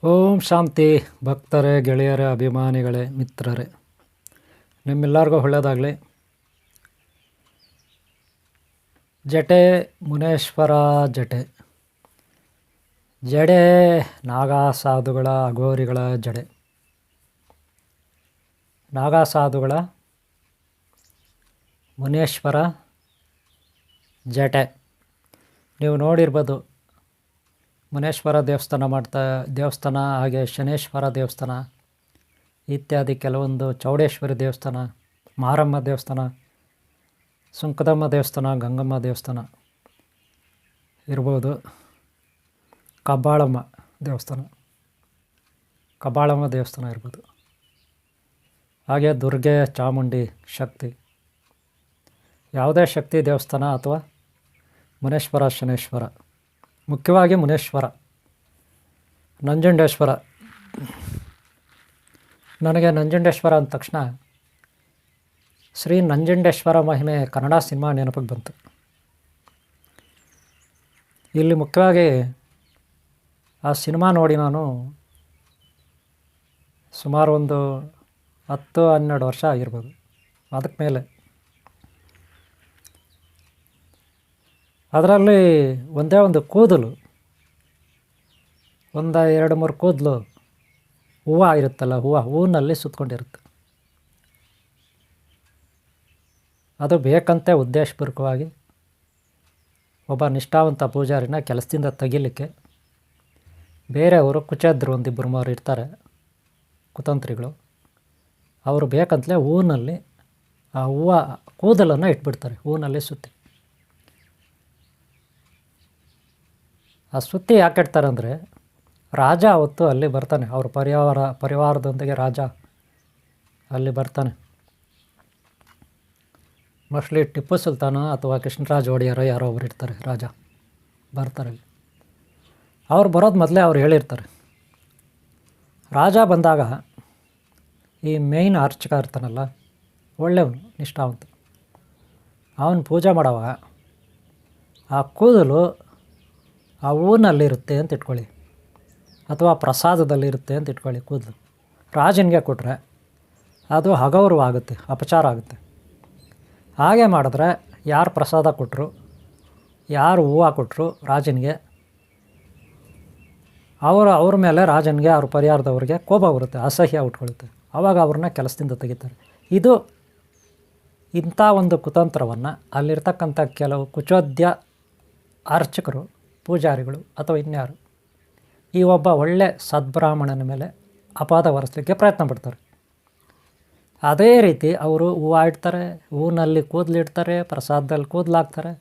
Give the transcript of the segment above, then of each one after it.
ಓಂ ಶಾಂತಿ ಭಕ್ತರೇ, ಗೆಳೆಯರೇ, ಅಭಿಮಾನಿಗಳೇ, ಮಿತ್ರರೇ, ನಿಮ್ಮೆಲ್ಲರಿಗೂ ಒಳ್ಳೆಯದಾಗಲಿ. ಜಟೆ ಮುನೇಶ್ವರ ಜಟೆ. ಜಡೆ ನಾಗಾ ಸಾಧುಗಳ ಅಘೋರಿಗಳ ಜಡೆ. ನಾಗಾ ಸಾಧುಗಳ ಮುನೇಶ್ವರ ಜಟೆ. ನೀವು ನೋಡಿರ್ಬೋದು, ಮುನೇಶ್ವರ ದೇವಸ್ಥಾನ ಹಾಗೆ ಶನೇಶ್ವರ ದೇವಸ್ಥಾನ ಇತ್ಯಾದಿ ಕೆಲವೊಂದು, ಚೌಡೇಶ್ವರಿ ದೇವಸ್ಥಾನ, ಮಾರಮ್ಮ ದೇವಸ್ಥಾನ, ಸುಂಕದಮ್ಮ ದೇವಸ್ಥಾನ, ಗಂಗಮ್ಮ ದೇವಸ್ಥಾನ ಇರ್ಬೋದು, ಕಬ್ಬಾಳಮ್ಮ ದೇವಸ್ಥಾನ ಇರ್ಬೋದು, ಹಾಗೆ ದುರ್ಗೆ, ಚಾಮುಂಡಿ, ಶಕ್ತಿ, ಯಾವುದೇ ಶಕ್ತಿ ದೇವಸ್ಥಾನ ಅಥವಾ ಮುನೇಶ್ವರ, ಶನೇಶ್ವರ, ಮುಖ್ಯವಾಗಿ ಮುನೇಶ್ವರ, ನಂಜುಂಡೇಶ್ವರ. ನನಗೆ ನಂಜುಂಡೇಶ್ವರ ಅಂದ ತಕ್ಷಣ ಶ್ರೀ ನಂಜುಂಡೇಶ್ವರ ಮಹಿಮೆ ಕನ್ನಡ ಸಿನಿಮಾ ನೆನಪಿಗೆ ಬಂತು. ಇಲ್ಲಿ ಮುಖ್ಯವಾಗಿ ಆ ಸಿನಿಮಾ ನೋಡಿ ನಾನು ಸುಮಾರು ಒಂದು 10-12 ವರ್ಷ ಆಗಿರ್ಬೋದು, ಅದಕ್ಕೆ ಮೇಲೆ. ಅದರಲ್ಲಿ ಒಂದೇ ಒಂದು ಕೂದಲು, ಒಂದು 2-3 ಕೂದಲು ಹೂವು ಇರುತ್ತಲ್ಲ, ಹೂವಿನಲ್ಲಿ ಸುತ್ತಕೊಂಡಿರುತ್ತೆ. ಅದು ಬೇಕಂತೆ ಉದ್ದೇಶಪೂರ್ವಕವಾಗಿ ಒಬ್ಬ ನಿಷ್ಠಾವಂತ ಪೂಜಾರಿನ ಕೆಲಸದಿಂದ ತೆಗಿಲಿಕ್ಕೆ ಬೇರೆಯವರು ಕುಚೇದ್ರು, 1-2-3 ಇರ್ತಾರೆ ಕುತಂತ್ರಿಗಳು, ಅವರು ಬೇಕಂತಲೇ ಹೂವಿನಲ್ಲಿ ಆ ಕೂದಲನ್ನು ಇಟ್ಬಿಡ್ತಾರೆ, ಹೂವಿನಲ್ಲಿ ಸುತ್ತಿ. ಆ ಸುತ್ತಿ ಯಾಕೆ ಇಡ್ತಾರೆ ಅಂದರೆ, ರಾಜ ಅವತ್ತು ಅಲ್ಲಿ ಬರ್ತಾನೆ, ಅವ್ರ ಪರಿವಾರದೊಂದಿಗೆ ರಾಜ ಅಲ್ಲಿ ಬರ್ತಾನೆ. ಮೋಸ್ಟ್ಲಿ ಟಿಪ್ಪು ಸುಲ್ತಾನ ಅಥವಾ ಕೃಷ್ಣರಾಜ ಒಡೆಯರು ಯಾರೋ ಒಬ್ರು ಇರ್ತಾರೆ, ರಾಜ ಬರ್ತಾರೆ ಅಲ್ಲಿ. ಅವ್ರು ಬರೋದು ಮೊದಲೇ ಅವ್ರು ಹೇಳಿರ್ತಾರೆ, ರಾಜ ಬಂದಾಗ ಈ ಮೇಯ್ನ್ ಅರ್ಚಕ ಇರ್ತಾನಲ್ಲ, ಒಳ್ಳೆಯವನು, ನಿಷ್ಠಾವಂತ, ಅವನು ಪೂಜೆ ಮಾಡೋವಾಗ ಆ ಕೂದಲು ಆ ಹೂವಿನಲ್ಲಿರುತ್ತೆ ಅಂತ ಇಟ್ಕೊಳ್ಳಿ, ಅಥವಾ ಪ್ರಸಾದದಲ್ಲಿರುತ್ತೆ ಅಂತ ಇಟ್ಕೊಳ್ಳಿ. ಕೂದಲು ರಾಜನಿಗೆ ಕೊಟ್ಟರೆ ಅದು ಅಗೌರವ, ಅಪಚಾರ ಆಗುತ್ತೆ. ಹಾಗೆ ಮಾಡಿದ್ರೆ ಯಾರು ಪ್ರಸಾದ ಕೊಟ್ಟರು, ಯಾರು ಹೂವು ಕೊಟ್ಟರು ರಾಜನಿಗೆ, ಅವ್ರ ಮೇಲೆ ರಾಜನಿಗೆ, ಅವ್ರ ಪರಿವಾರದವ್ರಿಗೆ ಕೋಪ ಬರುತ್ತೆ, ಅಸಹ್ಯ ಉಟ್ಕೊಳ್ಳುತ್ತೆ. ಆವಾಗ ಅವ್ರನ್ನ ಕೆಲಸದಿಂದ ತೆಗಿತಾರೆ. ಇಂಥ ಒಂದು ಕುತಂತ್ರವನ್ನು ಅಲ್ಲಿರ್ತಕ್ಕಂಥ ಕೆಲವು ಕುಚೋದ್ಯ ಅರ್ಚಕರು, ಪೂಜಾರಿಗಳು ಅಥವಾ ಇನ್ಯಾರು ಈ ಒಬ್ಬ ಒಳ್ಳೆ ಸದ್ಬ್ರಾಹ್ಮಣನ ಮೇಲೆ ಅಪವಾದ ಹೊರಿಸಲಿಕ್ಕೆ ಪ್ರಯತ್ನ ಪಡ್ತಾರೆ. ಅದೇ ರೀತಿ ಅವರು ಹೂವು ಇಡ್ತಾರೆ, ಹೂವಿನಲ್ಲಿ ಕೂದಲಿಡ್ತಾರೆ, ಪ್ರಸಾದದಲ್ಲಿ ಕೂದಲಾಕ್ತಾರೆ.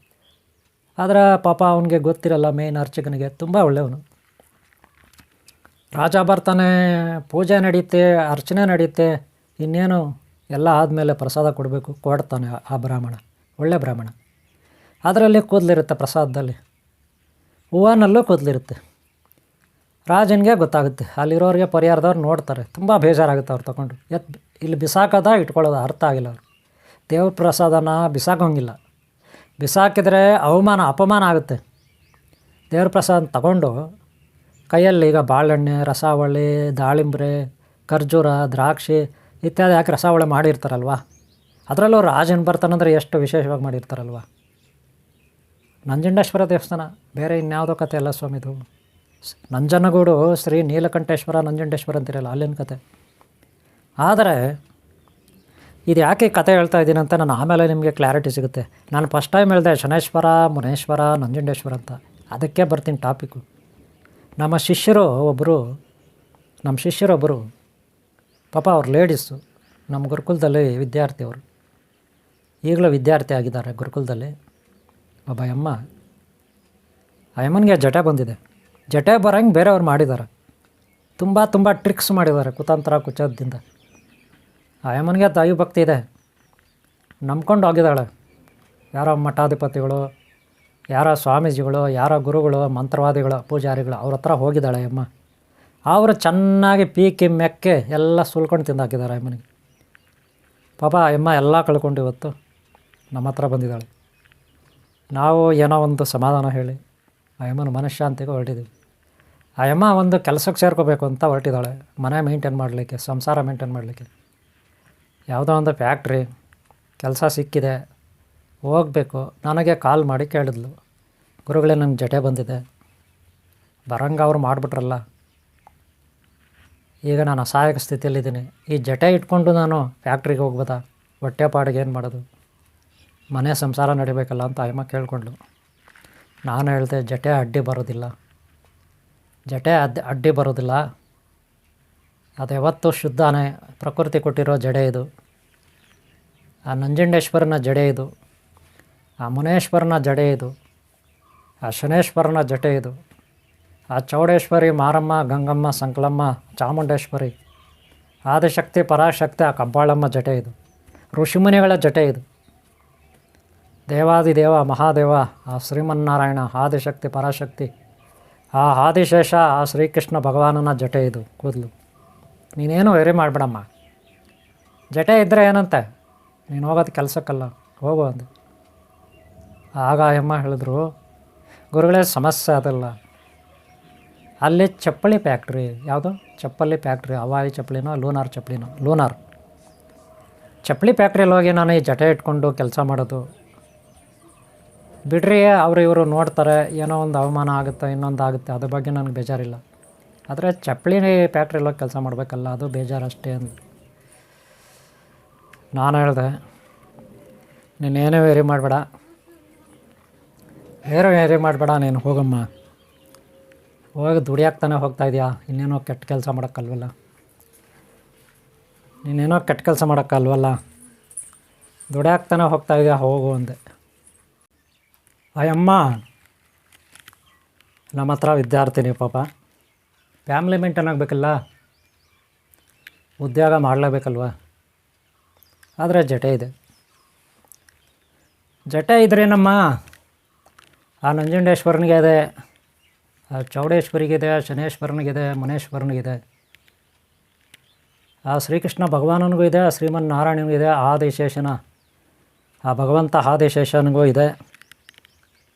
ಆದರೆ ಪಾಪ ಅವನಿಗೆ ಗೊತ್ತಿರಲ್ಲ, ಮೇನ್ ಅರ್ಚಕನಿಗೆ ತುಂಬ ಒಳ್ಳೆಯವನು. ರಾಜ ಬರ್ತಾನೆ, ಪೂಜೆ ನಡೀತೆ, ಅರ್ಚನೆ ನಡೀತೆ, ಇನ್ನೇನು ಎಲ್ಲ ಆದಮೇಲೆ ಪ್ರಸಾದ ಕೊಡ್ತಾನೆ ಆ ಬ್ರಾಹ್ಮಣ, ಒಳ್ಳೆ ಬ್ರಾಹ್ಮಣ. ಅದರಲ್ಲಿ ಕೂದಲಿರುತ್ತೆ, ಪ್ರಸಾದದಲ್ಲಿ ಹೂವಿನಲ್ಲೂ ಕೂದಲಿರುತ್ತೆ. ರಾಜನಿಗೆ ಗೊತ್ತಾಗುತ್ತೆ, ಅಲ್ಲಿರೋರಿಗೆ ಪರಿಹಾರದವ್ರು ನೋಡ್ತಾರೆ, ತುಂಬ ಬೇಜಾರಾಗುತ್ತೆ. ಅವ್ರು ತೊಗೊಂಡು ಇಲ್ಲಿ ಬಿಸಾಕೋದ ಇಟ್ಕೊಳ್ಳೋದು ಅರ್ಥ ಆಗಿಲ್ಲ. ಅವರು ದೇವ್ರ ಪ್ರಸಾದನ ಬಿಸಾಕೋಂಗಿಲ್ಲ, ಬಿಸಾಕಿದರೆ ಅಪಮಾನ ಆಗುತ್ತೆ. ದೇವ್ರ ಪ್ರಸಾದ ತಗೊಂಡು ಕೈಯಲ್ಲಿ, ಈಗ ಬಾಳೆಹಣ್ಣೆ, ರಸಾವಳಿ, ದಾಳಿಂಬ್ರೆ, ಖರ್ಜೂರ, ದ್ರಾಕ್ಷಿ ಇತ್ಯಾದಿ ಹಾಕಿ ರಸಾವಳಿ ಮಾಡಿರ್ತಾರಲ್ವ, ಅದರಲ್ಲೂ ರಾಜನ ಬರ್ತಾನಂದರೆ ಎಷ್ಟು ವಿಶೇಷವಾಗಿ ಮಾಡಿರ್ತಾರಲ್ವ. ನಂಜುಂಡೇಶ್ವರ ದೇವಸ್ಥಾನ ಬೇರೆ ಇನ್ಯಾವುದೋ ಕತೆ ಅಲ್ಲ ಸ್ವಾಮಿದು. ನಂಜನಗೂಡು ಶ್ರೀ ನೀಲಕಂಠೇಶ್ವರ ನಂಜುಂಡೇಶ್ವರ ಅಂತಿರಲ್ಲ, ಅಲ್ಲಿನ ಕತೆ. ಆದರೆ ಇದು ಯಾಕೆ ಕತೆ ಹೇಳ್ತಾ ಇದ್ದೀನಿ ಅಂತ ನಾನು ಆಮೇಲೆ ನಿಮಗೆ ಕ್ಲಾರಿಟಿ ಸಿಗುತ್ತೆ. ನಾನು ಫಸ್ಟ್ ಟೈಮ್ ಹೇಳಿದೆ ಶನೇಶ್ವರ, ಮುನೇಶ್ವರ, ನಂಜುಂಡೇಶ್ವರ ಅಂತ, ಅದಕ್ಕೆ ಬರ್ತೀನಿ ಟಾಪಿಕ್ಕು. ನಮ್ಮ ಶಿಷ್ಯರೊಬ್ಬರು ಪಾಪ ಅವ್ರು ಲೇಡೀಸು, ನಮ್ಮ ಗುರುಕುಲದಲ್ಲಿ ವಿದ್ಯಾರ್ಥಿ, ಅವರು ಈಗಲೂ ವಿದ್ಯಾರ್ಥಿ ಆಗಿದ್ದಾರೆ ಗುರುಕುಲದಲ್ಲಿ. ಒಬ್ಬ ಅಮ್ಮ, ಆ ಅಮ್ಮನಿಗೆ ಜಟೆ ಬಂದಿದೆ. ಜಟೆ ಬರೋಂಗೆ ಬೇರೆಯವ್ರು ಮಾಡಿದ್ದಾರೆ, ತುಂಬ ಟ್ರಿಕ್ಸ್ ಮಾಡಿದ್ದಾರೆ, ಕುಚೋದ್ಯದಿಂದ. ಆ ಅಮ್ಮನಿಗೆ ದೈವ ಭಕ್ತಿ ಇದೆ, ನಂಬ್ಕೊಂಡು ಹೋಗಿದ್ದಾಳೆ. ಯಾರೋ ಮಠಾಧಿಪತಿಗಳು, ಯಾರೋ ಸ್ವಾಮೀಜಿಗಳು, ಯಾರೋ ಗುರುಗಳು, ಮಂತ್ರವಾದಿಗಳು, ಪೂಜಾರಿಗಳು, ಅವ್ರ ಹತ್ರ ಹೋಗಿದ್ದಾಳೆ ಅಮ್ಮ. ಅವರು ಚೆನ್ನಾಗಿ ಪೀಕಿ ಮೆಕ್ಕೆ ಎಲ್ಲ ಸುಲ್ಕೊಂಡು ತಿಂದಾಕಿದ್ದಾರೆ ಅಮ್ಮನಿಗೆ. ಪಾಪ ಅಮ್ಮ ಎಲ್ಲ ಕಳ್ಕೊಂಡು ಇವತ್ತು ನಮ್ಮ ಹತ್ರ ಬಂದಿದ್ದಾಳೆ. ನಾವು ಏನೋ ಒಂದು ಸಮಾಧಾನ ಹೇಳಿ ಆ ಅಮ್ಮನ ಮನಃಶಾಂತಿಗೆ ಹೊರಟಿದ್ದೀವಿ. ಆ ಅಮ್ಮ ಒಂದು ಕೆಲಸಕ್ಕೆ ಸೇರ್ಕೋಬೇಕು ಅಂತ ಹೊರಟಿದ್ದಾಳೆ, ಮನೆ ಮೇಂಟೈನ್ ಮಾಡಲಿಕ್ಕೆ, ಸಂಸಾರ ಮೇಂಟೈನ್ ಮಾಡಲಿಕ್ಕೆ. ಯಾವುದೋ ಒಂದು ಫ್ಯಾಕ್ಟ್ರಿ ಕೆಲಸ ಸಿಕ್ಕಿದೆ, ಹೋಗಬೇಕು. ನನಗೆ ಕಾಲ್ ಮಾಡಿ ಕೇಳಿದ್ಲು, ಗುರುಗಳೇ ನಂಗೆ ಜಟೆ ಬಂದಿದೆ, ಬರಂಗೆ ಅವ್ರು ಮಾಡಿಬಿಟ್ರಲ್ಲ, ಈಗ ನಾನು ಅಸಹಾಯಕ ಸ್ಥಿತಿಯಲ್ಲಿದ್ದೀನಿ, ಈ ಜಟೆ ಇಟ್ಕೊಂಡು ನಾನು ಫ್ಯಾಕ್ಟ್ರಿಗೆ ಹೋಗ್ಬೋದಾ, ಹೊಟ್ಟೆ ಪಾಡಿಗೆ ಏನು ಮಾಡೋದು, ಮನೆ ಸಂಸಾರ ನಡಿಬೇಕಲ್ಲ ಅಂತ ಅಮ್ಮ ಕೇಳ್ಕೊಂಡ್ಳು. ನಾನು ಹೇಳಿದೆ, ಜಟೆ ಅಡ್ಡಿ ಬರೋದಿಲ್ಲ, ಜಟೆ ಅಡ್ಡಿ ಬರೋದಿಲ್ಲ, ಅದು ಯಾವತ್ತೂ ಶುದ್ಧನೇ, ಪ್ರಕೃತಿ ಕೊಟ್ಟಿರೋ ಜಡೆ ಇದು. ಆ ನಂಜುಂಡೇಶ್ವರನ ಜಡೆ ಇದು, ಆ ಮುನೇಶ್ವರನ ಜಡೆ ಇದು, ಆ ಶನೇಶ್ವರನ ಜಟೆ ಇದು, ಆ ಚೌಡೇಶ್ವರಿ, ಮಾರಮ್ಮ, ಗಂಗಮ್ಮ, ಸಂಕಲಮ್ಮ, ಚಾಮುಂಡೇಶ್ವರಿ, ಆದಿಶಕ್ತಿ, ಪರಾಶಕ್ತಿ, ಆ ಕಬ್ಬಾಳಮ್ಮ ಜಟೆ ಇದು, ಋಷಿಮುನಿಗಳ ಜಟೆ ಇದು, ದೇವಾದಿದೇವ ಮಹಾದೇವ, ಆ ಶ್ರೀಮನ್ನಾರಾಯಣ, ಆದಿಶಕ್ತಿ, ಪರಾಶಕ್ತಿ, ಆ ಆದಿಶೇಷ, ಆ ಶ್ರೀಕೃಷ್ಣ ಭಗವಾನನ ಜಟೆ ಇದು ಕೂದಲು. ನೀನೇನು ವೆರಿ ಮಾಡಬೇಡಮ್ಮ, ಜಟೆ ಇದ್ದರೆ ಏನಂತೆ, ನೀನು ಹೋಗೋದು ಕೆಲಸಕ್ಕಲ್ಲ, ಹೋಗು ಅಂದು. ಆಗ ಅಮ್ಮ ಹೇಳಿದ್ರು, ಗುರುಗಳೇ ಸಮಸ್ಯೆ ಅದಲ್ಲ, ಅಲ್ಲಿ ಚಪ್ಪಲಿ ಫ್ಯಾಕ್ಟ್ರಿ, ಯಾವುದು ಚಪ್ಪಲಿ ಫ್ಯಾಕ್ಟ್ರಿ, ಹವಾಯಿ ಚಪ್ಪಲಿನೋ ಲೂನಾರ್ ಚಪ್ಪಲಿನೋ, ಲೂನಾರ್ ಚಪ್ಪಲಿ ಫ್ಯಾಕ್ಟ್ರಿಯಲ್ಲಿ ಹೋಗಿ ನಾನು ಈ ಜಟೆ ಇಟ್ಕೊಂಡು ಕೆಲಸ ಮಾಡೋದು ಬಿಡ್ರಿ, ಅವರು ಇವರು ನೋಡ್ತಾರೆ, ಏನೋ ಒಂದು ಅವಮಾನ ಆಗುತ್ತೆ, ಇನ್ನೊಂದು ಆಗುತ್ತೆ, ಅದ್ರ ಬಗ್ಗೆ ನನಗೆ ಬೇಜಾರಿಲ್ಲ, ಆದರೆ ಚಪ್ಪಲಿ ಫ್ಯಾಕ್ಟ್ರಿಯಲ್ಲಿ ಹೋಗಿ ಕೆಲಸ ಮಾಡಬೇಕಲ್ಲ, ಅದು ಬೇಜಾರು ಅಷ್ಟೇ ಅಂದು. ನಾನು ಹೇಳಿದೆ, ನೀನೇನೇ ವೇರಿ ಮಾಡಬೇಡ, ವೇರಿ ಮಾಡಬೇಡ, ನೀನು ಹೋಗಮ್ಮ, ಹೋಗಿ ದುಡಿಯಾಕ್ತಾನೆ ಹೋಗ್ತಾಯಿದ್ಯಾ, ಇನ್ನೇನೋ ಕೆಟ್ಟ ಕೆಲಸ ಮಾಡೋಕ್ಕಲ್ವಲ್ಲ, ನೀನೇನೋ ಕೆಟ್ಟ ಕೆಲಸ ಮಾಡೋಕ್ಕಲ್ವಲ್ಲ, ದುಡಿಯಾಕ್ತಾನೆ ಹೋಗ್ತಾಯಿದ್ಯಾ, ಹೋಗು ಅಂದೆ. ಅಯ್ಯಮ್ಮ ನಮ್ಮ ಹತ್ರ ವಿದ್ಯಾರ್ಥಿನಿ ಪಾಪ, ಫ್ಯಾಮ್ಲಿ ಮೇಂಟೈನ್ ಆಗಬೇಕಲ್ಲ, ಉದ್ಯೋಗ ಮಾಡಲೇಬೇಕಲ್ವ, ಆದರೆ ಜಟೆ ಇದೆ, ಜಟೆ ಇದ್ರೇನಮ್ಮ, ಆ ನಂಜುಂಡೇಶ್ವರನಿಗೆ ಇದೆ, ಆ ಚೌಡೇಶ್ವರಿಗಿದೆ, ಶನೇಶ್ವರನಿಗಿದೆ, ಮುನೇಶ್ವರನಿಗಿದೆ, ಆ ಶ್ರೀಕೃಷ್ಣ ಭಗವಾನನಿಗೂ ಇದೆ, ಆ ಶ್ರೀಮನ್ನಾರಾಯಣನಿಗೂ ಇದೆ, ಆದಿಶೇಷನ ಆ ಭಗವಂತ ಆದಿಶೇಷನಿಗೂ ಇದೆ,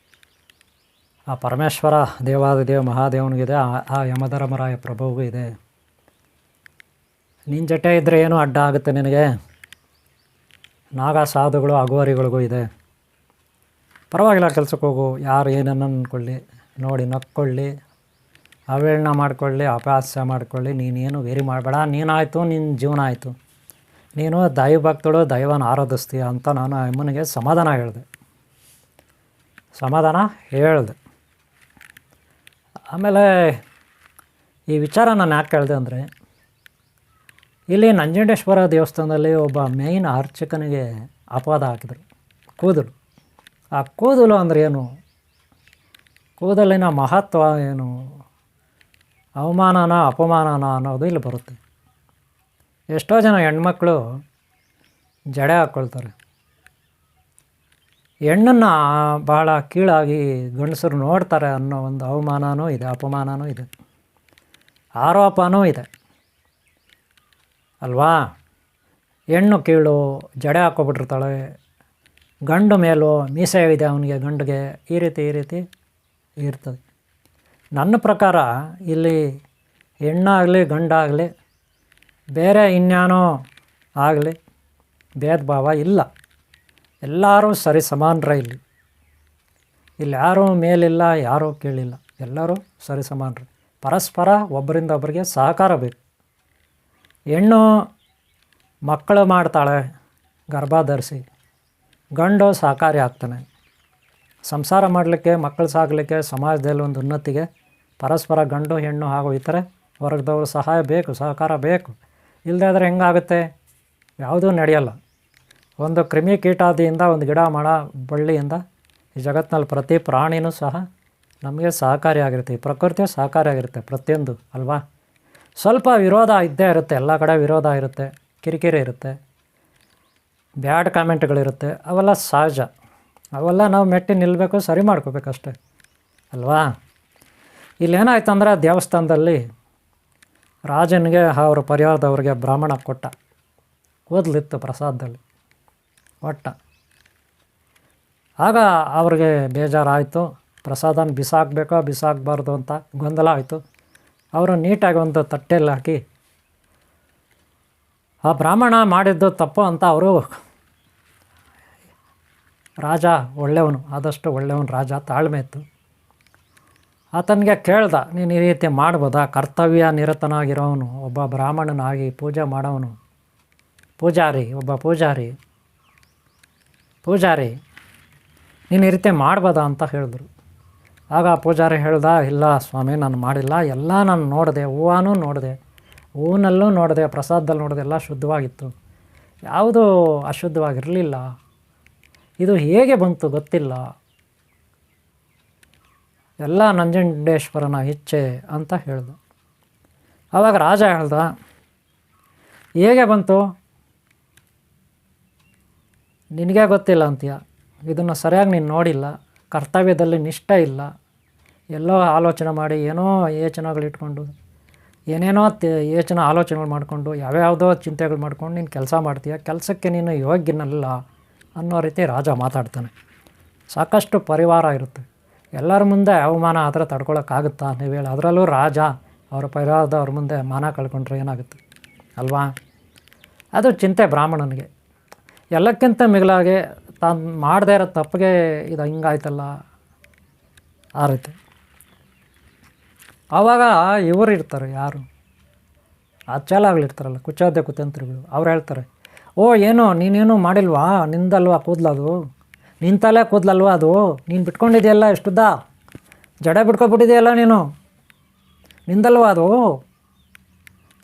ಆ ಪರಮೇಶ್ವರ ದೇವಾದಿದೇವ ಮಹಾದೇವನಿಗಿದೆ, ಆ ಯಮಧರ್ಮರಾಯ ಪ್ರಭುವಿಗೂ ಇದೆ. ನಿನ್ನ ಜಟೆ ಇದ್ದರೆ ಏನೂ ಅಡ್ಡ ಆಗುತ್ತೆ ನಿನಗೆ, ನಾಗ ಸಾಧುಗಳು ಅಘೋರಿಗಳಿಗೂ ಇದೆ, ಪರವಾಗಿಲ್ಲ, ಕೆಲ್ಸಕ್ಕೆ ಹೋಗು, ಯಾರು ಏನನ್ನು ಅಂದ್ಕೊಳ್ಳಿ, ನೋಡಿ ನಕ್ಕೊಳ್ಳಿ, ಅವೇಳನ ಮಾಡ್ಕೊಳ್ಳಿ, ಅಪಹಾಸ್ಯ ಮಾಡ್ಕೊಳ್ಳಿ, ನೀನೇನು ವೇರಿ ಮಾಡಬೇಡ, ನೀನಾಯಿತು, ನಿನ್ನ ಜೀವನ ಆಯಿತು, ನೀನು ದೈವಭಕ್ತಳು, ದೈವನ ಆರಾಧಿಸ್ತೀಯ ಅಂತ ನಾನು ಅಮ್ಮನಿಗೆ ಸಮಾಧಾನ ಹೇಳಿದೆ. ಆಮೇಲೆ ಈ ವಿಚಾರ ನಾನು ಯಾಕೆ ಹೇಳಿದೆ ಅಂದರೆ, ಇಲ್ಲಿ ನಂಜುಂಡೇಶ್ವರ ದೇವಸ್ಥಾನದಲ್ಲಿ ಒಬ್ಬ ಮೇಯ್ನ್ ಅರ್ಚಕನಿಗೆ ಅಪವಾದ ಹಾಕಿದರು, ಕೂದಲು. ಆ ಕೂದಲು ಅಂದರೆ ಏನು, ಕೂದಲಿನ ಮಹತ್ವ ಏನು, ಅವಮಾನನ ಅಪಮಾನನ ಅನ್ನೋದು ಇಲ್ಲಿ ಬರುತ್ತೆ. ಎಷ್ಟೋ ಜನ ಹೆಣ್ಮಕ್ಳು ಜಡೆ ಹಾಕ್ಕೊಳ್ತಾರೆ, ಹೆಣ್ಣನ್ನು ಭಾಳ ಕೀಳಾಗಿ ಗಂಡಸರು ನೋಡ್ತಾರೆ ಅನ್ನೋ ಒಂದು ಅವಮಾನವೂ ಇದೆ, ಅಪಮಾನವೂ ಇದೆ, ಆರೋಪವೂ ಇದೆ ಅಲ್ವಾ. ಹೆಣ್ಣು ಕೀಳು, ಜಡೆ ಹಾಕ್ಕೊಬಿಟ್ಟಿರ್ತಾಳೆ, ಗಂಡು ಮೇಲೂ ಮೀಸೆ ಇದೆ ಅವನಿಗೆ, ಗಂಡಿಗೆ, ಈ ರೀತಿ ಇರ್ತದೆ. ನನ್ನ ಪ್ರಕಾರ ಇಲ್ಲಿ ಹೆಣ್ಣಾಗಲಿ ಗಂಡಾಗಲಿ ಬೇರೆ ಇನ್ಯಾನೋ ಆಗಲಿ ಭೇದ ಭಾವ ಇಲ್ಲ, ಎಲ್ಲರೂ ಸರಿ ಸಮಾನರೇ. ಇಲ್ಲಿ ಯಾರೂ ಮೇಲಿಲ್ಲ, ಯಾರೂ ಕೀಳಿಲ್ಲ, ಎಲ್ಲರೂ ಸರಿ ಸಮಾನರೇ. ಪರಸ್ಪರ ಒಬ್ಬರಿಂದ ಒಬ್ಬರಿಗೆ ಸಹಕಾರ ಬೇಕು. ಹೆಣ್ಣು ಮಕ್ಕಳು ಮಾಡ್ತಾಳೆ ಗರ್ಭ ಧರಿಸಿ, ಗಂಡು ಸಹಕಾರಿ ಆಗ್ತಾನೆ ಸಂಸಾರ ಮಾಡಲಿಕ್ಕೆ, ಮಕ್ಕಳು ಸಾಗಲಿಕ್ಕೆ, ಸಮಾಜದಲ್ಲಿ ಒಂದು ಉನ್ನತಿಗೆ ಪರಸ್ಪರ ಗಂಡು ಹೆಣ್ಣು ಹಾಗೂ ಇತರೆ ವರ್ಗದವರು ಸಹಾಯ ಬೇಕು, ಸಹಕಾರ ಬೇಕು. ಇಲ್ಲದೇ ಆದರೆ ಹೆಂಗಾಗುತ್ತೆ, ಯಾವುದೂ ನಡೆಯಲ್ಲ. ಒಂದು ಕ್ರಿಮಿ ಕೀಟಾದಿಯಿಂದ, ಒಂದು ಗಿಡ ಮರ ಬಳ್ಳಿಯಿಂದ ಈ ಜಗತ್ತಿನಲ್ಲಿ ಪ್ರತಿ ಪ್ರಾಣಿನೂ ಸಹ ನಮಗೆ ಸಹಕಾರಿಯಾಗಿರುತ್ತೆ, ಈ ಪ್ರಕೃತಿ ಸಹಕಾರಿಯಾಗಿರುತ್ತೆ ಪ್ರತಿಯೊಂದು ಅಲ್ವಾ. ಸ್ವಲ್ಪ ವಿರೋಧ ಇದ್ದೇ ಇರುತ್ತೆ, ಎಲ್ಲ ಕಡೆ ವಿರೋಧ ಇರುತ್ತೆ, ಕಿರಿಕಿರಿ ಇರುತ್ತೆ, ಬ್ಯಾಡ್ ಕಾಮೆಂಟ್ಗಳಿರುತ್ತೆ, ಅವೆಲ್ಲ ಸಹಜ. ಅವೆಲ್ಲ ನಾವು ಮೆಟ್ಟಿ ನಿಲ್ಲಬೇಕು, ಸರಿ ಮಾಡ್ಕೋಬೇಕಷ್ಟೆ ಅಲ್ವಾ. ಇಲ್ಲೇನಾಯ್ತು ಅಂದರೆ, ದೇವಸ್ಥಾನದಲ್ಲಿ ರಾಜನಿಗೆ ಅವ್ರ ಪರಿವಾರದವ್ರಿಗೆ ಬ್ರಾಹ್ಮಣ ಕೊಟ್ಟ, ಕೂದಲಿತ್ತು ಪ್ರಸಾದದಲ್ಲಿ ಒಟ್ಟ. ಆಗ ಅವ್ರಿಗೆ ಬೇಜಾರಾಯಿತು, ಪ್ರಸಾದನ ಬಿಸಾಕಬೇಕೋ ಬಿಸಾಕಬಾರ್ದು ಅಂತ ಗೊಂದಲ ಆಯಿತು. ಅವರು ನೀಟಾಗಿ ಒಂದು ತಟ್ಟೆಯಲ್ಲಿ ಹಾಕಿ ಆ ಬ್ರಾಹ್ಮಣ ಮಾಡಿದ್ದು ತಪ್ಪು ಅಂತ ಅವರು, ರಾಜ ಒಳ್ಳೆಯವನು, ಆದಷ್ಟು ಒಳ್ಳೆಯವನು ರಾಜ, ತಾಳ್ಮೆ ಇತ್ತು. ಆತನಿಗೆ ಕೇಳ್ದ, ನೀನು ಈ ರೀತಿ ಮಾಡ್ಬೋದಾ? ಕರ್ತವ್ಯ ನಿರತನಾಗಿರೋವನು, ಒಬ್ಬ ಬ್ರಾಹ್ಮಣನಾಗಿ ಪೂಜೆ ಮಾಡೋವನು, ಒಬ್ಬ ಪೂಜಾರಿ ನೀನು ಈ ರೀತಿ ಮಾಡ್ಬೋದಾ ಅಂತ ಹೇಳಿದ್ರು. ಆಗ ಪೂಜಾರಿ ಹೇಳ್ದ, ಇಲ್ಲ ಸ್ವಾಮಿ, ನಾನು ಮಾಡಿಲ್ಲ, ಎಲ್ಲ ನಾನು ನೋಡಿದೆ, ಹೂವನೂ ನೋಡಿದೆ, ಹೂವಿನಲ್ಲೂ ನೋಡಿದೆ, ಪ್ರಸಾದದಲ್ಲಿ ನೋಡಿದೆ, ಎಲ್ಲ ಶುದ್ಧವಾಗಿತ್ತು, ಯಾವುದೂ ಅಶುದ್ಧವಾಗಿರಲಿಲ್ಲ. ಇದು ಹೇಗೆ ಬಂತು ಗೊತ್ತಿಲ್ಲ, ಎಲ್ಲ ನಂಜುಂಡೇಶ್ವರನ ಇಚ್ಛೆ ಅಂತ ಹೇಳ್ದ. ಆವಾಗ ರಾಜ ಹೇಳ್ದ, ಹೇಗೆ ಬಂತು ನಿನಗೆ ಗೊತ್ತಿಲ್ಲ ಅಂತೀಯ, ಇದನ್ನು ಸರಿಯಾಗಿ ನೀನು ನೋಡಿಲ್ಲ, ಕರ್ತವ್ಯದಲ್ಲಿ ನಿಷ್ಠೆ ಇಲ್ಲ, ಎಲ್ಲೋ ಆಲೋಚನೆ ಮಾಡಿ ಏನೋ ಯೋಚನೆಗಳಿಟ್ಕೊಂಡು ಏನೇನೋ ಯೋಚನೆ ಆಲೋಚನೆಗಳು ಮಾಡಿಕೊಂಡು ಯಾವ್ಯಾವುದೋ ಚಿಂತೆಗಳು ಮಾಡ್ಕೊಂಡು ನೀನು ಕೆಲಸ ಮಾಡ್ತೀಯ, ಕೆಲಸಕ್ಕೆ ನೀನು ಯೋಗ್ಯನಲ್ಲ ಅನ್ನೋ ರೀತಿ ರಾಜ ಮಾತಾಡ್ತಾನೆ. ಸಾಕಷ್ಟು ಪರಿವಾರ ಇರುತ್ತೆ, ಎಲ್ಲರ ಮುಂದೆ ಅವಮಾನ ಆದರೆ ತಡ್ಕೊಳಕ್ಕಾಗುತ್ತಾ ನೀವು ಹೇಳಿ? ಅದರಲ್ಲೂ ರಾಜ ಅವರ ಪರಿವಾರದವ್ರ ಮುಂದೆ ಮಾನ ಕಳ್ಕೊಂಡ್ರೆ ಏನಾಗುತ್ತೆ ಅಲ್ವಾ? ಅದು ಚಿಂತೆ ಬ್ರಾಹ್ಮಣನಿಗೆ. ಎಲ್ಲಕ್ಕಿಂತ ಮಿಗಿಲಾಗಿ ತಾನು ಮಾಡದೇ ಇರೋ ತಪ್ಪಿಗೆ ಇದು ಹಿಂಗಾಯ್ತಲ್ಲ ಆ ರೀತಿ. ಆವಾಗ ಇವರು ಇರ್ತಾರೆ, ಯಾರು ಅಚ್ಚಲಾಗ್ಲಿರ್ತಾರಲ್ಲ, ಕುಚಾದ್ಯ ಕುತಂತ್ರಿಗಳು, ಅವ್ರು ಹೇಳ್ತಾರೆ, ಓ ಏನೋ ನೀನೇನು ಮಾಡಿಲ್ವಾ, ನಿಂದಲ್ವಾ ಕೂದಲದು, ನಿಂತಲ್ಲೇ ಕೂದಲಲ್ವಾ ಅದು, ನೀನು ಬಿಟ್ಕೊಂಡಿದೆಯಲ್ಲ ಎಷ್ಟುದ್ದ, ಜಡ ಬಿಟ್ಕೊಬಿಟ್ಟಿದೆಯಲ್ಲ ನೀನು, ನಿಂದಲ್ವಾ ಅದು?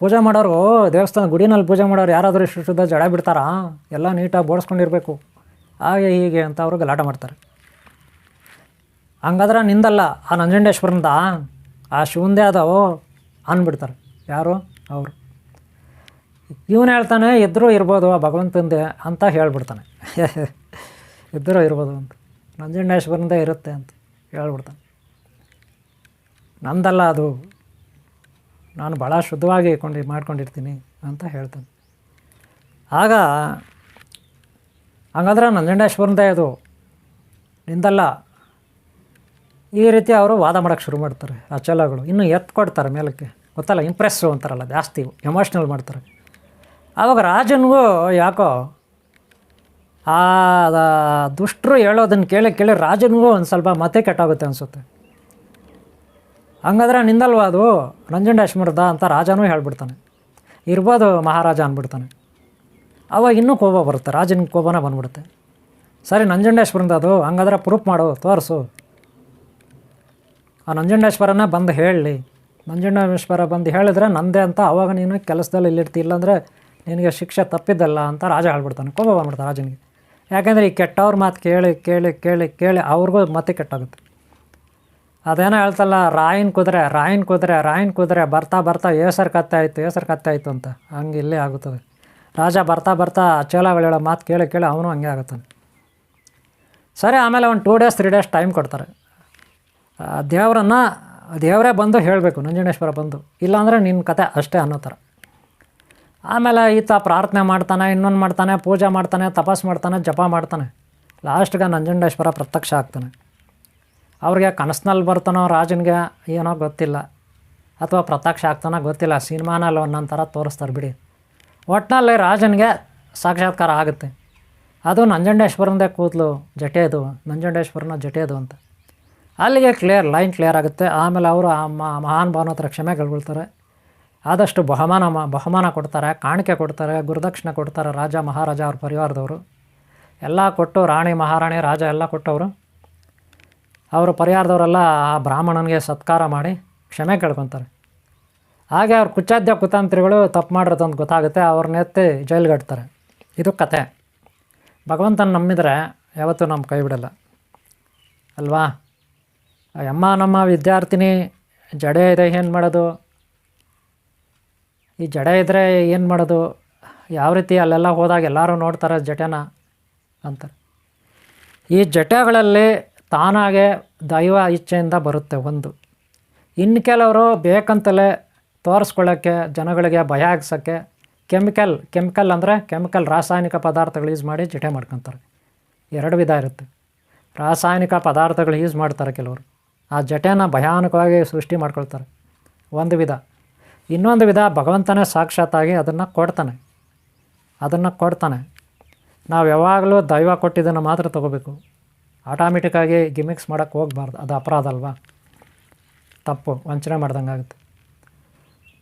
ಪೂಜೆ ಮಾಡೋರು, ದೇವಸ್ಥಾನ ಗುಡಿನಲ್ಲಿ ಪೂಜೆ ಮಾಡೋರು ಯಾರಾದರೂ ಇಷ್ಟುದ್ದ ಜಡ ಬಿಡ್ತಾರಾ? ಎಲ್ಲ ನೀಟಾಗಿ ಬೋಡಿಸ್ಕೊಂಡಿರ್ಬೇಕು, ಹಾಗೆ ಹೀಗೆ ಅಂತ ಅವರು ಗಲಾಟೆ ಮಾಡ್ತಾರೆ. ಹಂಗಾದ್ರೆ ನಿಂದಲ್ಲ, ಆ ನಂಜುಂಡೇಶ್ವರನದ, ಆ ಶಿವಂದೇ ಅದಾವೋ ಅಂದ್ಬಿಡ್ತಾರೆ. ಯಾರು? ಅವರು. ಇವನು ಹೇಳ್ತಾನೆ, ಇದ್ದರೂ ಇರ್ಬೋದು ಆ ಭಗವಂತಂದೇ ಅಂತ ಹೇಳ್ಬಿಡ್ತಾನೆ. ಇದ್ದರೂ ಇರ್ಬೋದು ಅಂತ, ನಂಜುಂಡೇಶ್ವರನದೇ ಇರುತ್ತೆ ಅಂತ ಹೇಳ್ಬಿಡ್ತಾನೆ. ನಂದಲ್ಲ ಅದು, ನಾನು ಭಾಳ ಶುದ್ಧವಾಗಿ ಮಾಡ್ಕೊಂಡಿರ್ತೀನಿ ಅಂತ ಹೇಳ್ತಾನೆ. ಆಗ ಹಂಗಾದ್ರೆ ನಂಜುಂಡೇಶ್ವರನದೇ ಅದು, ನಿಂದಲ್ಲ, ಈ ರೀತಿ ಅವರು ವಾದ ಮಾಡೋಕ್ಕೆ ಶುರು ಮಾಡ್ತಾರೆ. ಆ ಚಲಗಳು ಇನ್ನೂ ಕೊಡ್ತಾರೆ ಮೇಲಕ್ಕೆ, ಗೊತ್ತಲ್ಲ, ಇಂಪ್ರೆಸ್ಸು ಅಂತಾರಲ್ಲ, ಜಾಸ್ತಿ ಎಮೋಷ್ನಲ್ ಮಾಡ್ತಾರೆ. ಆವಾಗ ರಾಜನಿಗೂ ಯಾಕೋ ಆ ದುಷ್ಟರು ಹೇಳೋದನ್ನು ಕೇಳಿ ರಾಜನಿಗೂ ಒಂದು ಸ್ವಲ್ಪ ಮತ್ತೆ ಕೆಟ್ಟಾಗುತ್ತೆ ಅನಿಸುತ್ತೆ. ಹಂಗಾದ್ರೆ ನಿಂದಲ್ವ ಅದು ನಂಜುಂಡೇಶ್ವರದ ಅಂತ ರಾಜನೂ ಹೇಳ್ಬಿಡ್ತಾನೆ. ಇರ್ಬೋದು ಮಹಾರಾಜ ಅಂದ್ಬಿಡ್ತಾನೆ. ಅವಾಗ ಇನ್ನೂ ಕೋಪ ಬರುತ್ತೆ, ರಾಜನಿಗೆ ಕೋಪನ ಬಂದ್ಬಿಡುತ್ತೆ. ಸರಿ, ನಂಜುಂಡೇಶ್ವರಂದ ಅದು, ಹಂಗಾದ್ರೆ ಪ್ರೂಫ್ ಮಾಡು, ತೋರಿಸು, ಆ ನಂಜುಂಡೇಶ್ವರನ ಬಂದು ಹೇಳಲಿ, ನಂಜುಂಡೇಶ್ವರ ಬಂದು ಹೇಳಿದ್ರೆ ನಂದೇ ಅಂತ ಅವಾಗ ನೀನು ಕೆಲಸದಲ್ಲಿ ಇಲ್ಲಿರ್ತಿ, ಇಲ್ಲಾಂದರೆ ನಿನಗೆ ಶಿಕ್ಷೆ ತಪ್ಪಿದ್ದಲ್ಲ ಅಂತ ರಾಜ ಹೇಳ್ಬಿಡ್ತಾನೆ. ಕೋಪ ಬಂದ್ಬಿಡ್ತಾನೆ ರಾಜನಿಗೆ. ಯಾಕೆಂದರೆ ಈ ಕೆಟ್ಟವ್ರ ಮಾತು ಕೇಳಿ ಕೇಳಿ ಕೇಳಿ ಕೇಳಿ ಅವ್ರಿಗೂ ಮತ್ತೆ ಕೆಟ್ಟಾಗುತ್ತೆ. ಅದೇನೋ ಹೇಳ್ತಲ್ಲ, ರಾಯನ್ ಕುದುರೆ ಬರ್ತಾ ಬರ್ತಾ ಏಸರು ಕತ್ತೆ ಆಯಿತು ಅಂತ, ಹಂಗೆ ಇಲ್ಲೇ ಆಗುತ್ತದೆ. ರಾಜ ಬರ್ತಾ ಬರ್ತಾ ಚೇಲಾಗಳೇಳೋ ಮಾತು ಕೇಳಿ ಕೇಳಿ ಅವನು ಹಂಗೆ ಆಗುತ್ತಾನೆ. ಸರಿ, ಆಮೇಲೆ ಒಂದು 2 days 3 days ಟೈಮ್ ಕೊಡ್ತಾರೆ. ದೇವರೇ ಬಂದು ಹೇಳಬೇಕು, ನಂಜುಂಡೇಶ್ವರ ಬಂದು, ಇಲ್ಲಾಂದರೆ ನಿನ್ನ ಕತೆ ಅಷ್ಟೇ ಅನ್ನೋ ಥರ. ಆಮೇಲೆ ಈತ ಪ್ರಾರ್ಥನೆ ಮಾಡ್ತಾನೆ, ಇನ್ನೊಂದು ಮಾಡ್ತಾನೆ, ಪೂಜೆ ಮಾಡ್ತಾನೆ, ತಪಸ್ ಮಾಡ್ತಾನೆ, ಜಪ ಮಾಡ್ತಾನೆ. ಲಾಸ್ಟ್ಗೆ ನಂಜುಂಡೇಶ್ವರ ಪ್ರತ್ಯಕ್ಷ ಆಗ್ತಾನೆ. ಅವ್ರಿಗೆ ಕನಸಿನಲ್ಲಿ ಬರ್ತಾನೋ ರಾಜನಿಗೆ ಏನೋ ಗೊತ್ತಿಲ್ಲ, ಅಥವಾ ಪ್ರತ್ಯಕ್ಷ ಆಗ್ತಾನೋ ಗೊತ್ತಿಲ್ಲ, ಸಿನಿಮಾನಲ್ಲಿ ಒಂದೊಂದು ಥರ ತೋರಿಸ್ತಾರೆ ಬಿಡಿ. ಒಟ್ಟಿನಲ್ಲಿ ರಾಜನಿಗೆ ಸಾಕ್ಷಾತ್ಕಾರ ಆಗುತ್ತೆ. ಅದು ನಂಜುಂಡೇಶ್ವರನದೇ ಕೂದಲು ಜಟೆದು, ನಂಜುಂಡೇಶ್ವರನ ಜಟೆದು ಅಂತ. ಅಲ್ಲಿಗೆ ಲೈನ್ ಕ್ಲಿಯರ್ ಆಗುತ್ತೆ. ಆಮೇಲೆ ಅವರು ಆ ಮಹಾನ್ ಭಾವನ ಹತ್ರ ಕ್ಷಮೆ ಕೇಳ್ಕೊಳ್ತಾರೆ. ಆದಷ್ಟು ಬಹುಮಾನ ಕೊಡ್ತಾರೆ, ಕಾಣಿಕೆ ಕೊಡ್ತಾರೆ, ಗುರುದಕ್ಷಿಣೆ ಕೊಡ್ತಾರೆ. ರಾಜ ಮಹಾರಾಜ ಅವ್ರ ಪರಿವಾರದವರು ಎಲ್ಲ ಕೊಟ್ಟು, ರಾಣಿ ಮಹಾರಾಣಿ ರಾಜ ಎಲ್ಲ ಕೊಟ್ಟವರು, ಅವರ ಪರಿವಾರದವರೆಲ್ಲ ಆ ಬ್ರಾಹ್ಮಣನಿಗೆ ಸತ್ಕಾರ ಮಾಡಿ ಕ್ಷಮೆ ಕೇಳ್ಕೊತಾರೆ. ಹಾಗೆ ಅವ್ರ ಕುಚಾದ್ಯ ಕುತಂತ್ರಿಗಳು ತಪ್ಪು ಮಾಡಿರೋದಂತ ಗೊತ್ತಾಗುತ್ತೆ, ಅವ್ರನ್ನ ಎತ್ತಿ ಜೈಲ್ಗಡ್ತಾರೆ. ಇದು ಕತೆ. ಭಗವಂತನ ನಂಬಿದರೆ ಯಾವತ್ತೂ ನಮ್ಮ ಕೈ ಬಿಡಲ್ಲ ಅಲ್ವಾ? ನಮ್ಮ ವಿದ್ಯಾರ್ಥಿನಿ ಜಡೆ ಇದೆ, ಏನು ಮಾಡೋದು? ಈ ಜಡೆ ಇದ್ದರೆ ಏನು ಮಾಡೋದು? ಯಾವ ರೀತಿ ಅಲ್ಲೆಲ್ಲ ಹೋದಾಗ ಎಲ್ಲರೂ ನೋಡ್ತಾರೆ ಜಟೆನ ಅಂತಾರೆ. ಈ ಜಟೆಗಳಲ್ಲಿ ತಾನಾಗೆ ದೈವ ಇಚ್ಛೆಯಿಂದ ಬರುತ್ತೆ ಒಂದು. ಇನ್ನು ಕೆಲವರು ಬೇಕಂತಲೇ ತೋರಿಸ್ಕೊಳ್ಳೋಕ್ಕೆ, ಜನಗಳಿಗೆ ಭಯ ಆಗಿಸೋಕ್ಕೆ ಕೆಮಿಕಲ್ ಅಂದರೆ ರಾಸಾಯನಿಕ ಪದಾರ್ಥಗಳು ಯೂಸ್ ಮಾಡಿ ಜಟೆ ಮಾಡ್ಕೊತಾರೆ. 2 ವಿಧ ಇರುತ್ತೆ. ರಾಸಾಯನಿಕ ಪದಾರ್ಥಗಳು ಯೂಸ್ ಮಾಡ್ತಾರೆ ಕೆಲವರು, ಆ ಜಟೆನ ಭಯಾನಕವಾಗಿ ಸೃಷ್ಟಿ ಮಾಡ್ಕೊಳ್ತಾರೆ. ಒಂದು ವಿಧ. ಇನ್ನೊಂದು ವಿಧ ಭಗವಂತನೇ ಸಾಕ್ಷಾತ್ತಾಗಿ ಅದನ್ನು ಕೊಡ್ತಾನೆ. ನಾವು ಯಾವಾಗಲೂ ದೈವ ಕೊಟ್ಟಿದ್ದನ್ನು ಮಾತ್ರ ತೊಗೋಬೇಕು. ಆಟೋಮೆಟಿಕ್ಕಾಗಿ ಗಿಮಿಕ್ಸ್ ಮಾಡೋಕ್ಕೆ ಹೋಗ್ಬಾರ್ದು. ಅದು ಅಪರಾಧ ಅಲ್ವಾ, ತಪ್ಪು, ವಂಚನೆ ಮಾಡ್ದಂಗೆ ಆಗುತ್ತೆ.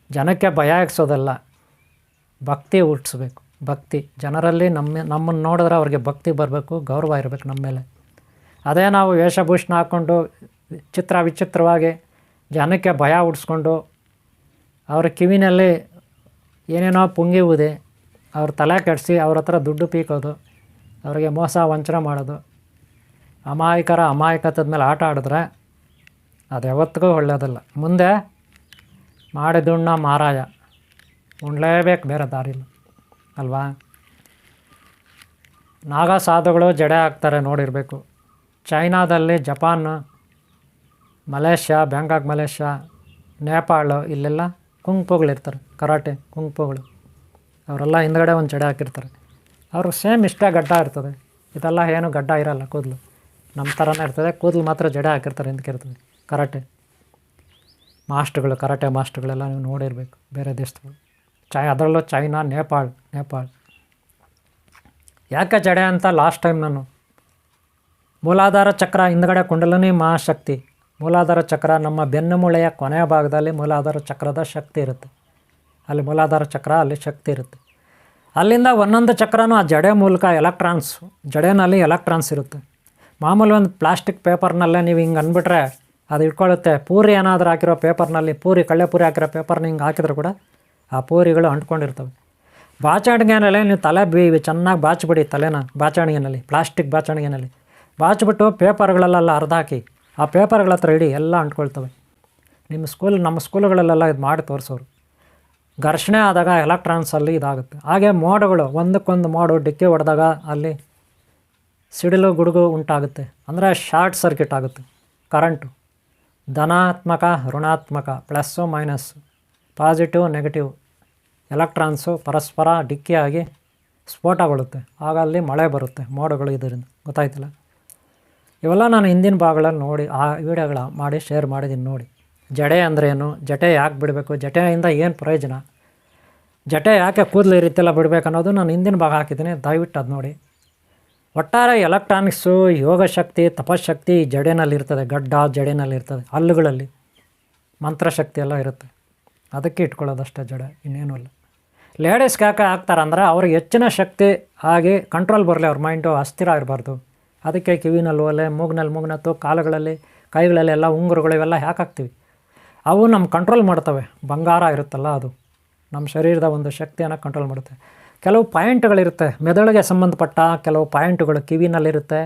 ಜನಕ್ಕೆ ಭಯ ಹಾಕ್ಸೋದಲ್ಲ, ಭಕ್ತಿ ಹುಟ್ಟಿಸ್ಬೇಕು. ಭಕ್ತಿ ಜನರಲ್ಲಿ ನಮ್ಮನ್ನು ನೋಡಿದ್ರೆ ಅವ್ರಿಗೆ ಭಕ್ತಿ ಬರಬೇಕು, ಗೌರವ ಇರಬೇಕು ನಮ್ಮ ಮೇಲೆ. ಅದೇ ನಾವು ವೇಷಭೂಷಣ ಹಾಕ್ಕೊಂಡು ವಿಚಿತ್ರವಾಗಿ ಜನಕ್ಕೆ ಭಯ ಹುಟ್ಟಿಸ್ಕೊಂಡು ಅವ್ರ ಕಿವಿನಲ್ಲಿ ಏನೇನೋ ಪುಂಗಿ ಊದಿ ಅವ್ರ ತಲೆ ಕೆಡಿಸಿ ಅವ್ರ ಹತ್ರ ದುಡ್ಡು ಪೀಕೋದು, ಅವ್ರಿಗೆ ಮೋಸ ವಂಚನೆ ಮಾಡೋದು, ಅಮಾಯಕತ್ವದ ಮೇಲೆ ಆಟ ಆಡಿದ್ರೆ ಅದು ಯಾವತ್ತಿಗೂ ಒಳ್ಳೆಯದಲ್ಲ. ಮುಂದೆ ಮಾಡಿದುಣ್ಣ ಮಾರಾಯ, ಉಣ್ಲೇಬೇಕು, ಬೇರೆ ದಾರಿಲ್ಲ ಅಲ್ವಾ. ನಾಗ ಸಾಧುಗಳು ಜಡೆ ಹಾಕ್ತಾರೆ, ನೋಡಿರಬೇಕು. ಚೈನಾದಲ್ಲಿ, Japan, Malaysia, Bangkok Malaysia, Nepal, ಇಲ್ಲೆಲ್ಲ ಕುಂಗ್ಪುಗಳಿರ್ತಾರೆ, ಕರಾಟೆ ಕುಂಗ್ಪುಗಳು. ಅವರೆಲ್ಲ ಹಿಂದ್ಗಡೆ ಒಂದು ಜಡೆ ಹಾಕಿರ್ತಾರೆ. ಅವರು ಸೇಮ್ ಇಷ್ಟೇ ಗಡ್ಡ ಇರ್ತದೆ. ಇದೆಲ್ಲ ಏನು ಗಡ್ಡ ಇರೋಲ್ಲ, ಕೂದಲು ನಮ್ಮ ಥರನೇ ಇರ್ತದೆ. ಕೂದಲು ಮಾತ್ರ ಜಡೆ ಹಾಕಿರ್ತಾರೆ, ಹಿಂದಕ್ಕೆ ಇರ್ತದೆ. ಕರಾಟೆ ಮಾಸ್ಟ್ರುಗಳೆಲ್ಲ ನೀವು ನೋಡಿರಬೇಕು, ಬೇರೆ ದೇಶಗಳು. ಅದರಲ್ಲೂ ಚೈನಾ, ನೇಪಾಳ. ಯಾಕೆ ಜಡೆ ಅಂತ ಲಾಸ್ಟ್ ಟೈಮ್ ನಾನು ಮೂಲಾಧಾರ ಚಕ್ರ ಹಿಂದ್ಗಡೆ ಕುಂಡಲಿನಿ ಮಹಾಶಕ್ತಿ. ಮೂಲಾಧಾರ ಚಕ್ರ ನಮ್ಮ ಬೆನ್ನುಮೂಳೆಯ ಕೊನೆಯ ಭಾಗದಲ್ಲಿ ಮೂಲಾಧಾರ ಚಕ್ರದ ಶಕ್ತಿ ಇರುತ್ತೆ. ಅಲ್ಲಿ ಮೂಲಾಧಾರ ಚಕ್ರ, ಅಲ್ಲಿ ಶಕ್ತಿ ಇರುತ್ತೆ. ಅಲ್ಲಿಂದ ಒಂದೊಂದು ಚಕ್ರನೂ ಆ ಜಡೆ ಮೂಲಕ ಜಡೆನಲ್ಲಿ ಎಲೆಕ್ಟ್ರಾನ್ಸ್ ಇರುತ್ತೆ. ಮಾಮೂಲಿ ಒಂದು ಪ್ಲಾಸ್ಟಿಕ್ ಪೇಪರ್ನಲ್ಲೇ ನೀವು ಹಿಂಗೆ ಅಂದ್ಬಿಟ್ರೆ ಅದು ಇಟ್ಕೊಳ್ಳುತ್ತೆ. ಪೂರಿ ಏನಾದರೂ ಹಾಕಿರೋ ಪೇಪರ್ನಲ್ಲಿ, ಕಳ್ಳೆ ಪೂರಿ ಹಾಕಿರೋ ಪೇಪರ್ನ ಹಿಂಗೆ ಹಾಕಿದ್ರು ಕೂಡ ಆ ಪೂರಿಗಳು ಅಂಟ್ಕೊಂಡಿರ್ತವೆ. ಬಾಚಣಿಗೆನಲ್ಲಿ ನೀವು ತಲೆ ಚೆನ್ನಾಗಿ ಬಾಚಿಬಿಡಿ, ತಲೆನ ಬಾಚಣಿಗೆನಲ್ಲಿ, ಪ್ಲಾಸ್ಟಿಕ್ ಬಾಚಣಿಗೆನಲ್ಲಿ ಬಾಚಿಬಿಟ್ಟು ಪೇಪರ್ಗಳಲ್ಲೆಲ್ಲ ಹಾಕಿ ಆ ಪೇಪರ್ಗಳ ಹತ್ರ ಇಡಿ, ಎಲ್ಲ ಅಂಟ್ಕೊಳ್ತವೆ. ನಮ್ಮ ಸ್ಕೂಲುಗಳಲ್ಲೆಲ್ಲ ಇದು ಮಾಡಿ ತೋರಿಸೋರು. ಘರ್ಷಣೆ ಆದಾಗ ಎಲೆಕ್ಟ್ರಾನ್ಸಲ್ಲಿ ಇದಾಗುತ್ತೆ. ಹಾಗೆ ಮೋಡಗಳು, ಒಂದಕ್ಕೊಂದು ಮೋಡು ಡಿಕ್ಕಿ ಹೊಡೆದಾಗ ಅಲ್ಲಿ ಸಿಡಿಲು ಗುಡುಗು ಉಂಟಾಗುತ್ತೆ. ಅಂದರೆ ಶಾರ್ಟ್ ಸರ್ಕ್ಯೂಟ್ ಆಗುತ್ತೆ. ಕರೆಂಟು ಧನಾತ್ಮಕ ಋಣಾತ್ಮಕ, plus minus, positive negative electrons ಪರಸ್ಪರ ಡಿಕ್ಕಿಯಾಗಿ ಸ್ಫೋಟಗೊಳ್ಳುತ್ತೆ. ಆಗ ಅಲ್ಲಿ ಮಳೆ ಬರುತ್ತೆ ಮೋಡಗಳು ಇದರಿಂದ. ಗೊತ್ತಾಯ್ತಲ್ಲ. ಇವೆಲ್ಲ ನಾನು ಹಿಂದಿನ ಭಾಗಗಳಲ್ಲಿ ನೋಡಿ ಆ ವಿಡಿಯೋಗಳ ಮಾಡಿ ಶೇರ್ ಮಾಡಿದ್ದೀನಿ ನೋಡಿ. ಜಡೆ ಅಂದ್ರೇನು, ಜಟೆ ಯಾಕೆ ಬಿಡಬೇಕು, ಜಟೆಯಿಂದ ಏನು ಪ್ರಯೋಜನ, ಜಟೆ ಯಾಕೆ ಕೂದಲು ಈ ರೀತಿಯೆಲ್ಲ ಬಿಡಬೇಕು ಅನ್ನೋದು ನಾನು ಹಿಂದಿನ ಭಾಗ ಹಾಕಿದ್ದೀನಿ, ದಯವಿಟ್ಟು ಅದು ನೋಡಿ. ಒಟ್ಟಾರೆ ಎಲೆಕ್ಟ್ರಾನಿಕ್ಸು, ಯೋಗಶಕ್ತಿ, ತಪಶಕ್ತಿ ಜಡೆನಲ್ಲಿರ್ತದೆ. ಜಡೆನಲ್ಲಿರ್ತದೆ, ಹಲ್ಲುಗಳಲ್ಲಿ ಮಂತ್ರಶಕ್ತಿ ಎಲ್ಲ ಇರುತ್ತೆ. ಅದಕ್ಕೆ ಇಟ್ಕೊಳ್ಳೋದಷ್ಟೇ ಜಡೆ, ಇನ್ನೇನೂ ಇಲ್ಲ. ಲೇಡೀಸ್ಗೆ ಯಾಕೆ ಹಾಕ್ತಾರೆ ಅಂದರೆ ಅವ್ರಿಗೆ ಹೆಚ್ಚಿನ ಶಕ್ತಿ ಆಗಿ ಕಂಟ್ರೋಲ್ ಬರಲಿ, ಅವ್ರ ಮೈಂಡು ಅಸ್ಥಿರ ಇರಬಾರ್ದು. ಅದಕ್ಕೆ ಕಿವಿನಲ್ಲಿ ಒಲೆ, ಮೂಗ್ನತ್ತು, ಕಾಲುಗಳಲ್ಲಿ, ಕೈಗಳಲ್ಲಿ ಎಲ್ಲ ಉಂಗುರಗಳು ಇವೆಲ್ಲ ಯಾಕೆ ಹಾಕ್ತೀವಿ? ಅವು ನಮ್ಮ ಕಂಟ್ರೋಲ್ ಮಾಡ್ತವೆ. ಬಂಗಾರ ಇರುತ್ತಲ್ಲ, ಅದು ನಮ್ಮ ಶರೀರದ ಒಂದು ಶಕ್ತಿಯನ್ನು ಕಂಟ್ರೋಲ್ ಮಾಡುತ್ತೆ. ಕೆಲವು ಪಾಯಿಂಟ್ಗಳಿರುತ್ತೆ, ಮೆದುಳಿಗೆ ಸಂಬಂಧಪಟ್ಟ ಕೆಲವು ಪಾಯಿಂಟ್ಗಳು ಕಿವಿನಲ್ಲಿರುತ್ತೆ,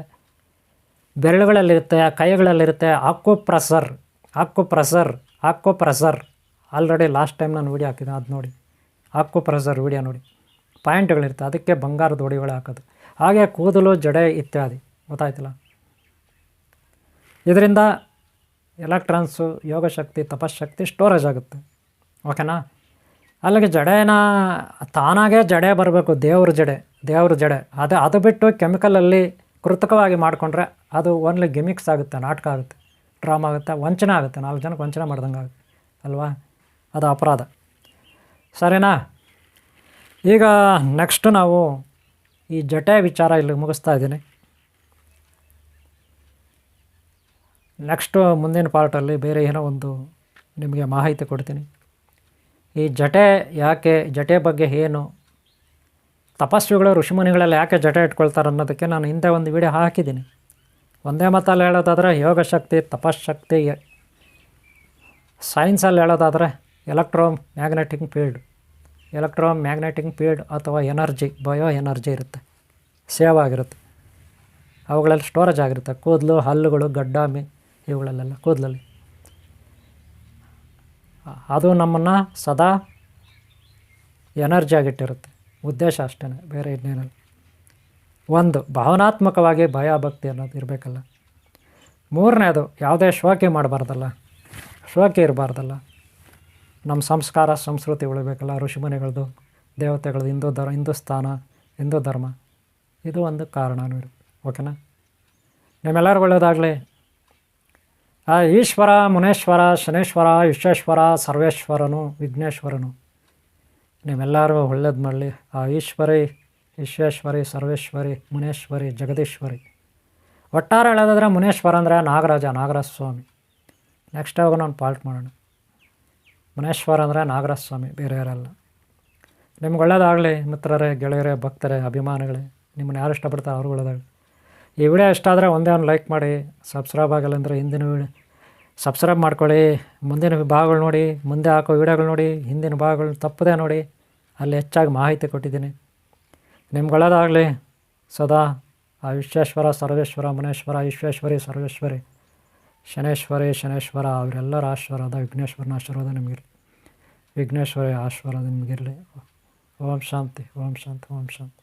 ಬೆರಳುಗಳಲ್ಲಿರುತ್ತೆ, ಕೈಗಳಲ್ಲಿರುತ್ತೆ. ಆಕ್ಯುಪ್ರೆಷರ್ ಆಲ್ರೆಡಿ ಲಾಸ್ಟ್ ಟೈಮ್ ನಾನು ವೀಡಿಯೋ ಹಾಕಿದ್ದೆ, ಅದು ನೋಡಿ. ಆಕ್ಯುಪ್ರೆಷರ್ ವೀಡಿಯೋ ನೋಡಿ. ಪಾಯಿಂಟ್ಗಳಿರುತ್ತೆ, ಅದಕ್ಕೆ ಬಂಗಾರದ ಒಡಿಗಳು ಹಾಕೋದು. ಹಾಗೆ ಕೂದಲು, ಜಡೆ ಇತ್ಯಾದಿ. ಗೊತ್ತಾಯ್ತಲ್ಲ. ಇದರಿಂದ ಎಲೆಕ್ಟ್ರಾನ್ಸು, ಯೋಗಶಕ್ತಿ, ತಪಶಕ್ತಿ ಸ್ಟೋರೇಜ್ ಆಗುತ್ತೆ. ಓಕೆನಾ. ಅಲ್ಲಿಗೆ ಜಡೆನ ತಾನಾಗೇ ಜಡೆ ಬರಬೇಕು, ದೇವ್ರ ಜಡೆ. ಅದು ಬಿಟ್ಟು ಕೆಮಿಕಲಲ್ಲಿ ಕೃತಕವಾಗಿ ಮಾಡಿಕೊಂಡ್ರೆ ಅದು ಓನ್ಲಿ ಗಿಮಿಕ್ಸ್ ಆಗುತ್ತೆ, ನಾಟಕ ಆಗುತ್ತೆ, ಡ್ರಾಮಾ ಆಗುತ್ತೆ, ವಂಚನೆ ಆಗುತ್ತೆ. 4 ಜನಕ್ಕೆ ವಂಚನೆ ಮಾಡ್ದಂಗೆ ಆಗುತ್ತೆ ಅಲ್ವಾ. ಅದು ಅಪರಾಧ. ಸರಿನಾ. ಈಗ ನೆಕ್ಸ್ಟು ನಾವು ಈ ಜಟೆ ವಿಚಾರ ಇಲ್ಲಿ ಮುಗಿಸ್ತಾ ಇದ್ದೀನಿ. ನೆಕ್ಸ್ಟು ಮುಂದಿನ ಪಾರ್ಟಲ್ಲಿ ಬೇರೆ ಏನೋ ಒಂದು ನಿಮಗೆ ಮಾಹಿತಿ ಕೊಡ್ತೀನಿ. ಈ ಜಟೆ ಯಾಕೆ, ಜಟೆ ಬಗ್ಗೆ ಏನು, ತಪಸ್ವಿಗಳು, ಋಷಿಮುನಿಗಳೆಲ್ಲ ಯಾಕೆ ಜಟೆ ಇಟ್ಕೊಳ್ತಾರೆ ಅನ್ನೋದಕ್ಕೆ ನಾನು ಹಿಂದೆ ಒಂದು ವಿಡಿಯೋ ಹಾಕಿದ್ದೀನಿ. ಒಂದೇ ಮಾತಲ್ಲಿ ಹೇಳೋದಾದರೆ ಯೋಗಶಕ್ತಿ, ತಪಶಕ್ತಿ. ಸೈನ್ಸಲ್ಲಿ ಹೇಳೋದಾದರೆ ಎಲೆಕ್ಟ್ರೋಮ್ಯಾಗ್ನೆಟಿಕ್ ಫೀಲ್ಡ್ ಅಥವಾ ಎನರ್ಜಿ, ಬಯೋ ಎನರ್ಜಿ ಇರುತ್ತೆ, ಸೇವ್ ಆಗಿರುತ್ತೆ. ಅವುಗಳಲ್ಲಿ ಸ್ಟೋರೇಜ್ ಆಗಿರುತ್ತೆ. ಕೂದಲು, ಹಲ್ಲುಗಳು, ಇವುಗಳಲ್ಲೆಲ್ಲ ಕೂದಲಲ್ಲಿ ಅದು ನಮ್ಮನ್ನು ಸದಾ ಎನರ್ಜಿ ಆಗಿಟ್ಟಿರುತ್ತೆ. ಉದ್ದೇಶ ಅಷ್ಟೇ, ಬೇರೆ ಇನ್ನೇನಲ್ಲ. ಒಂದು ಭಾವನಾತ್ಮಕವಾಗಿ ಭಯ ಭಕ್ತಿ ಅನ್ನೋದು ಇರಬೇಕಲ್ಲ. ಮೂರನೇದು ಯಾವುದೇ ಶೋಕಿ ಮಾಡಬಾರ್ದಲ್ಲ, ಶೋಕಿ ಇರಬಾರ್ದಲ್ಲ. ನಮ್ಮ ಸಂಸ್ಕಾರ ಸಂಸ್ಕೃತಿ ಉಳಿಬೇಕಲ್ಲ. ಋಷಿಮುನಿಗಳದ್ದು, ದೇವತೆಗಳದ್ದು, ಹಿಂದೂ ಧರ್ಮ ಇದು ಒಂದು ಕಾರಣನೂ ಇರುತ್ತೆ. ಓಕೆನಾ. ನಿಮ್ಮೆಲ್ಲರಿಗೂ ಒಳ್ಳೆಯದಾಗಲಿ. ಆ ಈಶ್ವರ ಮುನೇಶ್ವರ ಶನೇಶ್ವರ ವಿಶ್ವೇಶ್ವರ ಸರ್ವೇಶ್ವರನು ವಿಘ್ನೇಶ್ವರನು ನೀವೆಲ್ಲರೂ ಒಳ್ಳೇದು ಮಾಡಲಿ. ಆ ಈಶ್ವರಿ ವಿಶ್ವೇಶ್ವರಿ ಸರ್ವೇಶ್ವರಿ ಮುನೇಶ್ವರಿ ಜಗದೀಶ್ವರಿ. ಒಟ್ಟಾರೆ ಹೇಳೋದಾದರೆ ಮುನೇಶ್ವರ ಅಂದರೆ ನಾಗರಾಜ ಸ್ವಾಮಿ. ನೆಕ್ಸ್ಟ್ ಹೋಗಿ ನಾನು ಪಾಲ್ಟ್ ಮಾಡೋಣ. ಮುನೇಶ್ವರ ಅಂದರೆ ನಾಗರಾಜ ಸ್ವಾಮಿ, ಬೇರೆ ಯಾರಲ್ಲ. ನಿಮ್ಗೆ ಒಳ್ಳೇದಾಗಲಿ ಮಿತ್ರರೇ, ಗೆಳೆಯರೇ, ಭಕ್ತರೇ, ಅಭಿಮಾನಿಗಳೇ. ನಿಮ್ಮನ್ನು ಯಾರು ಇಷ್ಟಪಡ್ತಾರೆ ಅವ್ರಿಗೆ ಒಳ್ಳೇದಾಗಲಿ. ಈ ವಿಡಿಯೋ ಇಷ್ಟ ಆದರೆ ಒಂದೇ ಒಂದು ಲೈಕ್ ಮಾಡಿ. ಸಬ್ಸ್ಕ್ರೈಬ್ ಆಗಲ್ಲ ಅಂದರೆ ಹಿಂದಿನ ವಿಡಿಯೋ ಸಬ್ಸ್ಕ್ರೈಬ್ ಮಾಡ್ಕೊಳ್ಳಿ. ಮುಂದಿನ ಭಾಗಗಳು ನೋಡಿ, ಮುಂದೆ ಹಾಕೋ ವಿಡಿಯೋಗಳು ನೋಡಿ, ಹಿಂದಿನ ಭಾಗಗಳು ತಪ್ಪದೇ ನೋಡಿ. ಅಲ್ಲಿ ಹೆಚ್ಚಾಗಿ ಮಾಹಿತಿ ಕೊಟ್ಟಿದ್ದೀನಿ. ನಿಮ್ಗೆ ಒಳ್ಳೇದಾಗಲಿ ಸದಾ. ಆ ವಿಶ್ವೇಶ್ವರ ಸರ್ವೇಶ್ವರ ಮುನೇಶ್ವರ ವಿಶ್ವೇಶ್ವರಿ ಸರ್ವೇಶ್ವರಿ ಶನೇಶ್ವರ ಅವರೆಲ್ಲರ ಆಶೀರ್ವಾದ, ವಿಘ್ನೇಶ್ವರನ ಆಶೀರ್ವಾದ ನಿಮಗಿರಲಿ. ವಿಘ್ನೇಶ್ವರಿ ಆಶೀರ್ವಾದ ನಿಮಗಿರಲಿ. ಓಂ ಶಾಂತಿ, ಓಂ ಶಾಂತಿ, ಓಂ ಶಾಂತಿ.